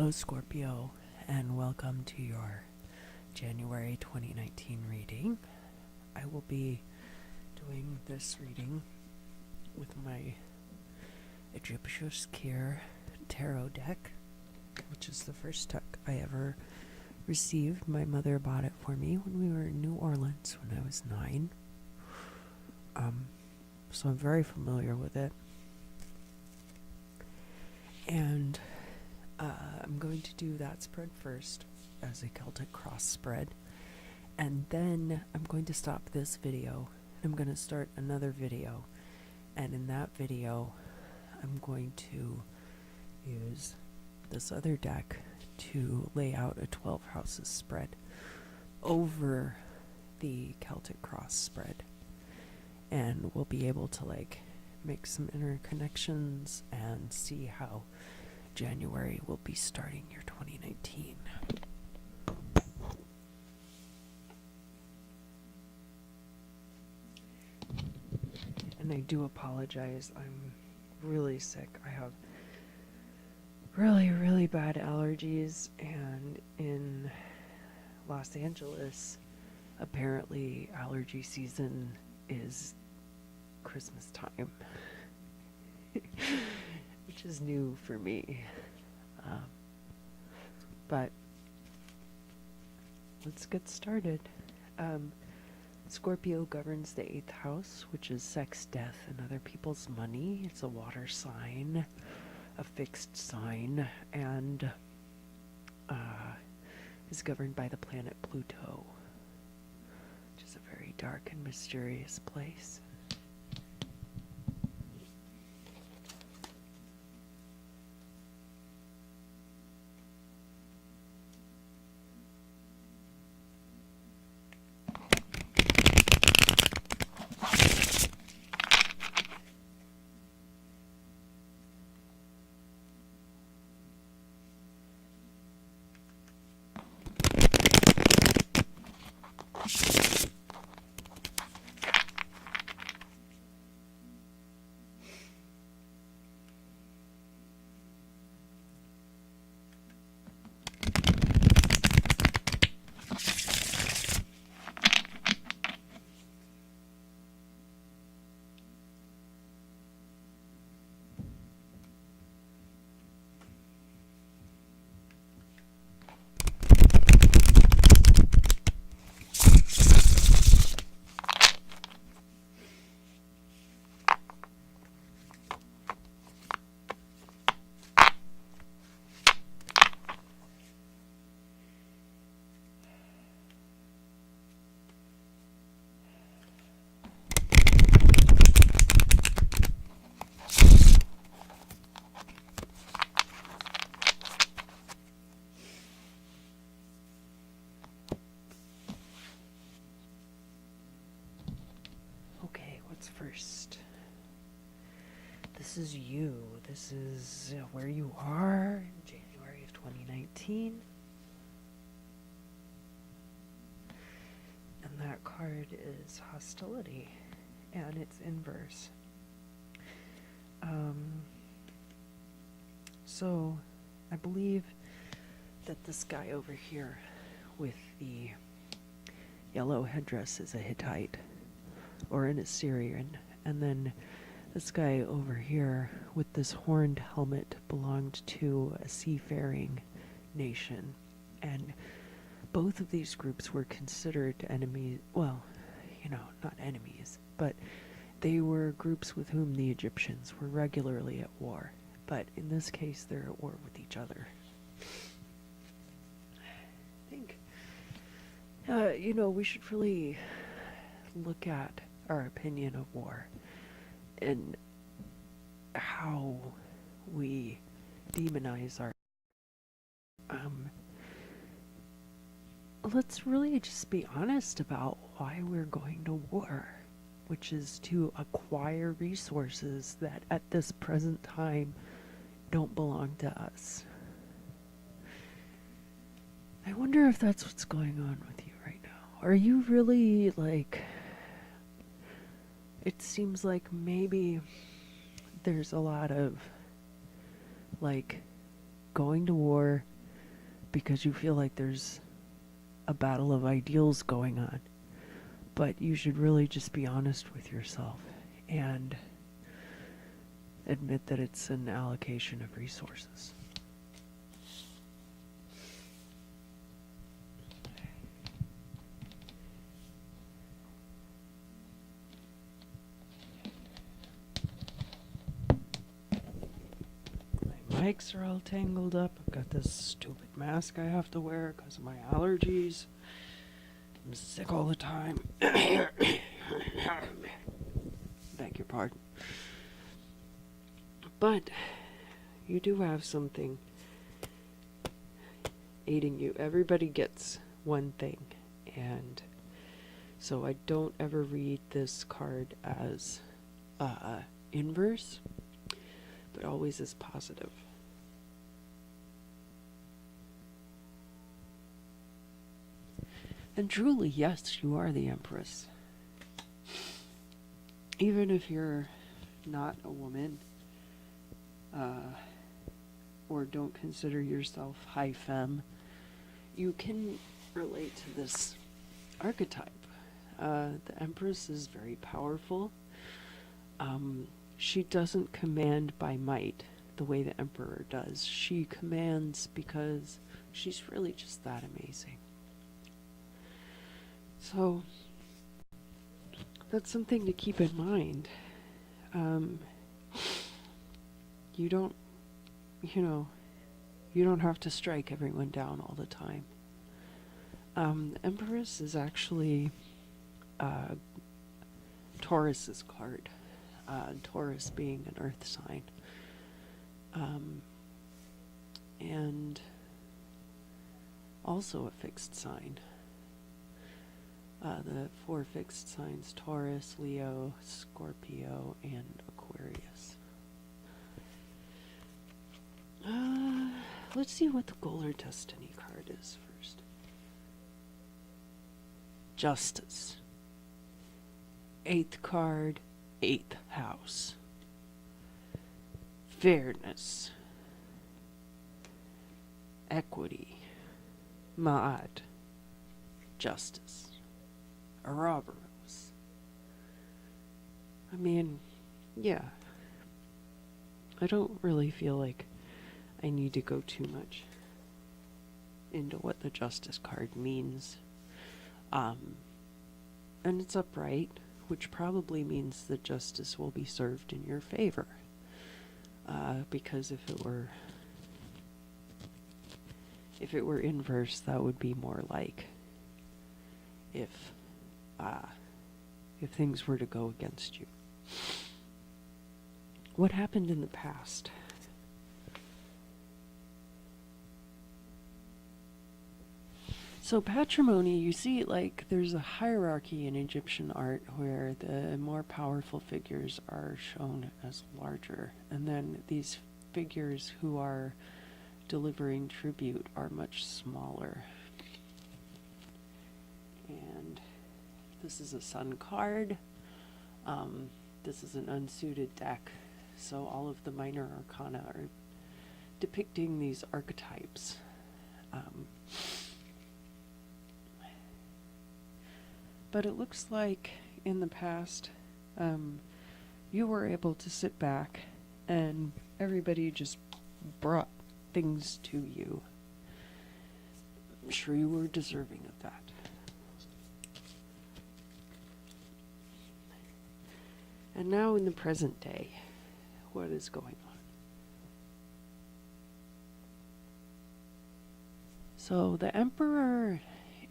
Hello, Scorpio, and welcome to your January 2019 reading. I will be doing this reading with my Egyptius Kier tarot deck, which is the first deck I ever received. My mother bought it for me when we were in New Orleans when I was 9. So I'm very familiar with it. And I'm going to do that spread first as a Celtic cross spread, and then I'm going to stop this video and I'm going to start another video, and in that video I'm going to use this other deck to lay out a 12 houses spread over the Celtic cross spread, and we'll be able to make some interconnections and see how January will be starting your 2019. And I do apologize, I'm really sick. I have really bad allergies, and in Los Angeles, apparently allergy season is Christmas time. Which is new for me. But let's get started. Scorpio governs the 8th house, which is sex, death, and other people's money. It's a water sign, a fixed sign, and is governed by the planet Pluto, which is a very dark and mysterious place. Okay, what's first? This is you. This is where you are in January of 2019. And that card is hostility, and it's inverse. So I believe that this guy over here with the yellow headdress is a Hittite or an Assyrian, and then this guy over here with this horned helmet belonged to a seafaring nation, and both of these groups were considered enemies. Well, not enemies, but they were groups with whom the Egyptians were regularly at war. But in this case, they're at war with each other. I think, we should really look at our opinion of war and how we demonize our let's really just be honest about why we're going to war, which is to acquire resources that at this present time don't belong to us. I wonder if that's what's going on with you right now. Are you really it seems like maybe there's a lot of going to war because you feel like there's a battle of ideals going on. But you should really just be honest with yourself and admit that it's an allocation of resources. My mics are all tangled up. I've got this stupid mask I have to wear because of my allergies. I'm sick all the time. Beg your pardon. But you do have something aiding you. Everybody gets one thing, and so I don't ever read this card as inverse, but always as positive. And truly, yes, you are the Empress. Even if you're not a woman, or don't consider yourself high femme, you can relate to this archetype. The Empress is very powerful. She doesn't command by might the way the Emperor does. She commands because she's really just that amazing. So that's something to keep in mind. You don't have to strike everyone down all the time. The Empress is actually Taurus's card. Taurus being an earth sign. And also a fixed sign. The 4 fixed signs: Taurus, Leo, Scorpio, and Aquarius. Let's see what the Goal or Destiny card is first. Justice. 8th card, 8th house. Fairness. Equity. Ma'at. Justice. Ouroboros. I mean, yeah. I don't really feel like I need to go too much into what the Justice card means. And it's upright, which probably means that justice will be served in your favor. Because if it were inverse, that would be more like if things were to go against you. What happened in the past? So patrimony, you see, like, there's a hierarchy in Egyptian art where the more powerful figures are shown as larger, and then these figures who are delivering tribute are much smaller. And this is a Sun card. This is an unsuited deck, so all of the minor arcana are depicting these archetypes. But it looks like in the past, you were able to sit back and everybody just brought things to you. I'm sure you were deserving of that. And now in the present day, what is going on? So the Emperor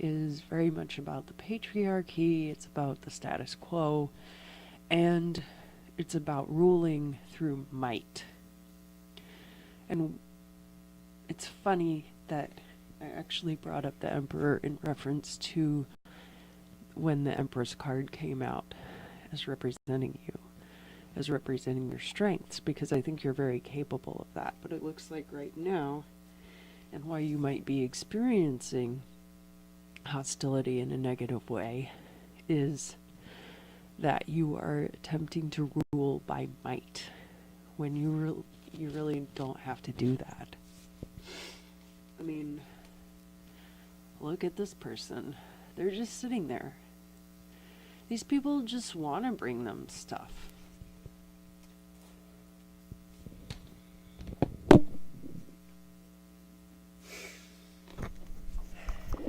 is very much about the patriarchy, it's about the status quo, and it's about ruling through might. And it's funny that I actually brought up the Emperor in reference to when the Empress card came out as representing you, as representing your strengths, because I think you're very capable of that. But it looks like right now, and why you might be experiencing hostility in a negative way, is that you are attempting to rule by might when you really don't have to do that. I mean, look at this person. They're just sitting there. These people just want to bring them stuff.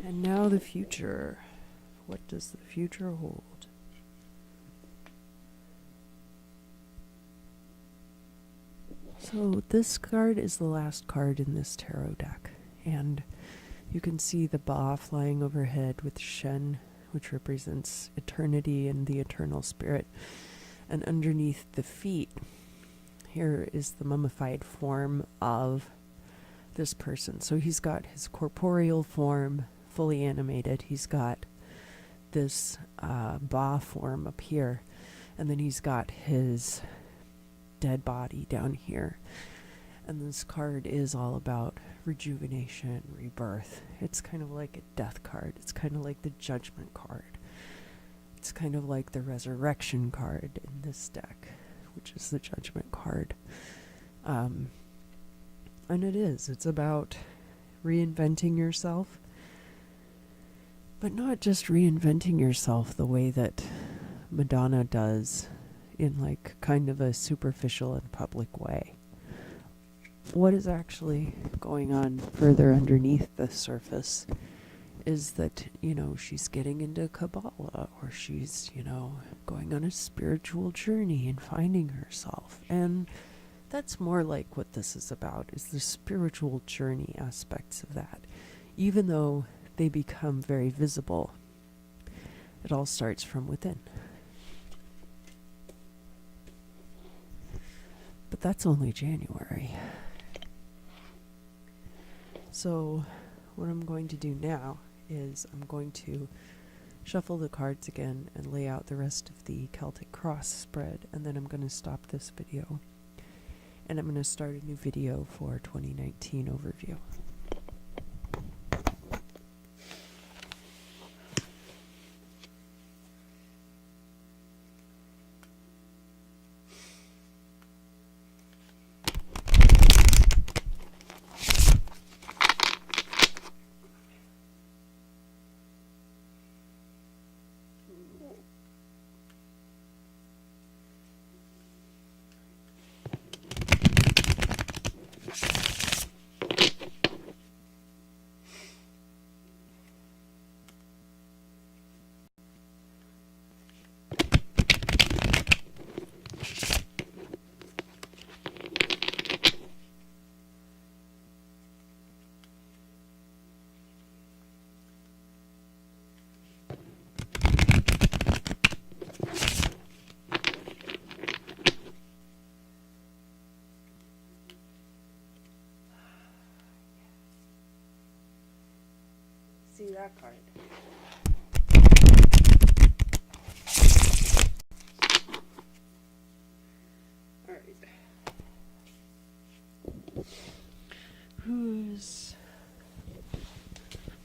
And now the future. What does the future hold? So this card is the last card in this tarot deck, and you can see the Ba flying overhead with Shen, which represents eternity and the eternal spirit, and underneath the feet here is the mummified form of this person. So he's got his corporeal form fully animated, he's got this Ba form up here, and then he's got his dead body down here. And this card is all about rejuvenation, rebirth. It's kind of like a death card. It's kind of like the judgment card. It's kind of like the resurrection card in this deck, which is the judgment card. And it's about reinventing yourself, but not just reinventing yourself the way that Madonna does in like kind of a superficial and public way. What is actually going on further underneath the surface is that, she's getting into Kabbalah, or she's, going on a spiritual journey and finding herself. And that's more like what this is about, is the spiritual journey aspects of that. Even though they become very visible, it all starts from within. But that's only January. So what I'm going to do now is I'm going to shuffle the cards again and lay out the rest of the Celtic Cross spread, and then I'm going to stop this video and I'm going to start a new video for 2019 overview. See that card? All right.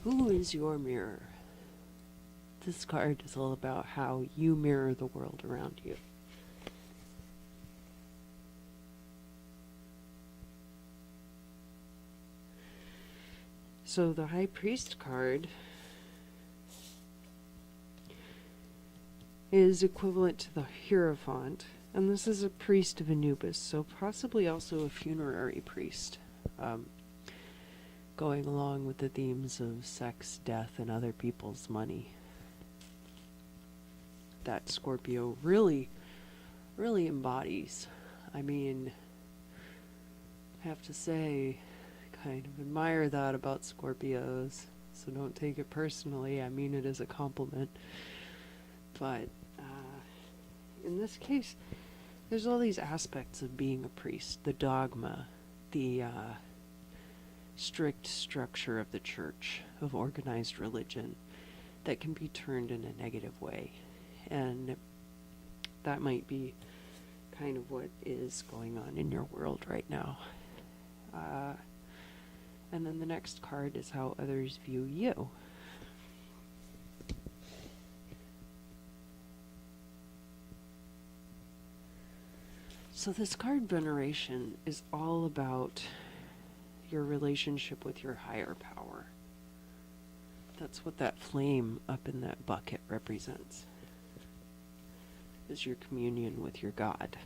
Who is your mirror? This card is all about how you mirror the world around you. So the High Priest card is equivalent to the Hierophant, and this is a priest of Anubis, so possibly also a funerary priest, going along with the themes of sex, death, and other people's money. That Scorpio really embodies. I mean, I have to say, kind of admire that about Scorpios, so don't take it personally. I mean it as a compliment. But in this case, there's all these aspects of being a priest: the dogma, the strict structure of the church, of organized religion, that can be turned in a negative way. And that might be kind of what is going on in your world right now. And then the next card is how others view you. So this card Veneration is all about your relationship with your higher power. That's what that flame up in that bucket represents, is your communion with your God.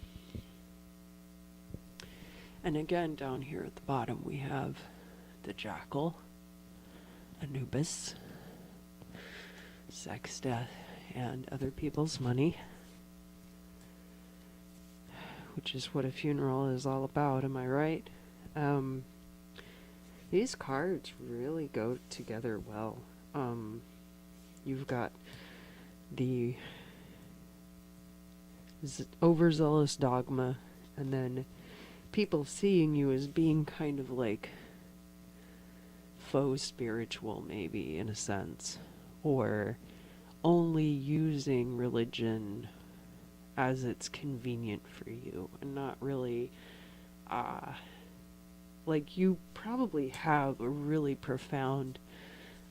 And again, down here at the bottom, we have the jackal, Anubis, sex, death, and other people's money, which is what a funeral is all about, am I right? These cards really go together well. You've got the overzealous dogma, and then people seeing you as being kind of like faux spiritual, maybe, in a sense, or only using religion as it's convenient for you, and not really, like, you probably have a really profound,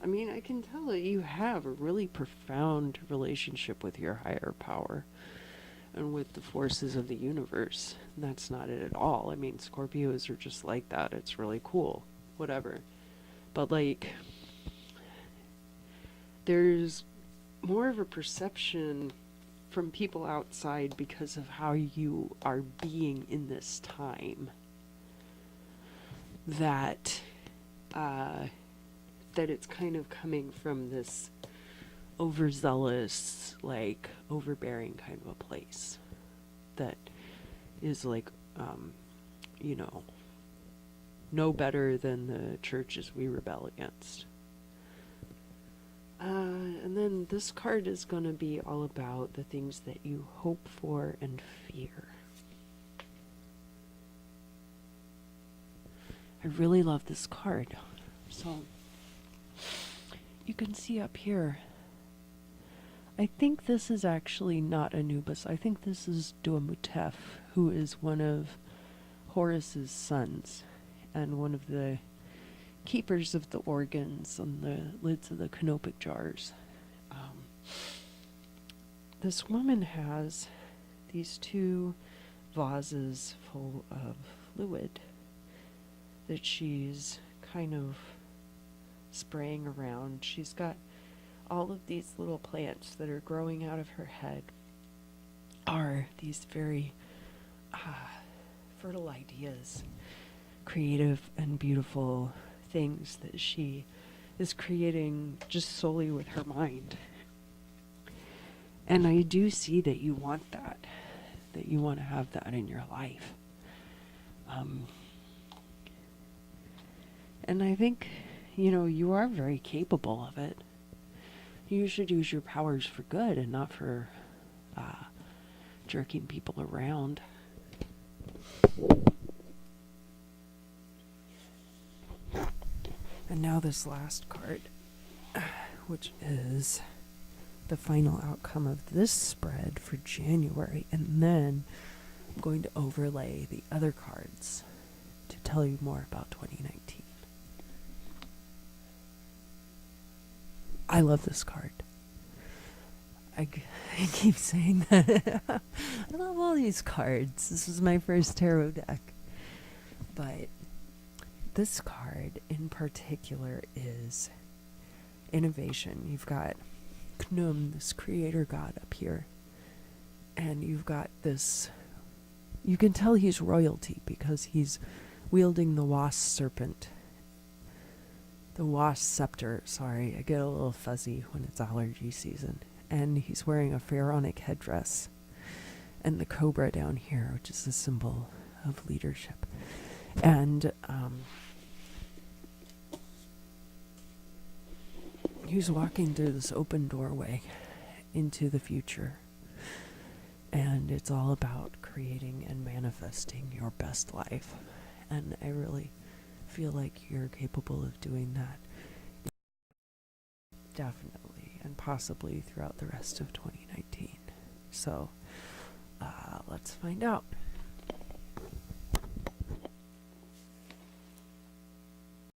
I mean, I can tell that you have a really profound relationship with your higher power and with the forces of the universe. And that's not it at all. I mean, Scorpios are just like that. It's really cool. Whatever. But, like, there's more of a perception from people outside because of how you are being in this time that it's kind of coming from this overzealous, like, overbearing kind of a place that is like, you know, no better than the churches we rebel against. And then this card is going to be all about the things that you hope for and fear. I really love this card. So, you can see up here, I think this is actually not Anubis. I think this is Duamutef, who is one of Horus's sons and one of the keepers of the organs on the lids of the canopic jars. This woman has these two vases full of fluid that she's kind of spraying around. She's got all of these little plants that are growing out of her head, are these very fertile ideas, creative and beautiful things that she is creating just solely with her mind. And I do see that you want that you want to have that in your life. And I think, you know, you are very capable of it. You should use your powers for good and not for jerking people around. And now this last card, which is the final outcome of this spread for January, and then I'm going to overlay the other cards to tell you more about 2019. I love this card. I keep saying that. I love all these cards. This is my first tarot deck. But this card in particular is innovation. You've got Khnum, this creator god up here. And you've got this, you can tell he's royalty because he's wielding the wasp serpent. The wasp scepter, sorry, I get a little fuzzy when it's allergy season. And he's wearing a pharaonic headdress. And the cobra down here, which is a symbol of leadership. And he's walking through this open doorway into the future. And it's all about creating and manifesting your best life. And I really feel like you're capable of doing that. Definitely, and possibly throughout the rest of 2019. So, let's find out.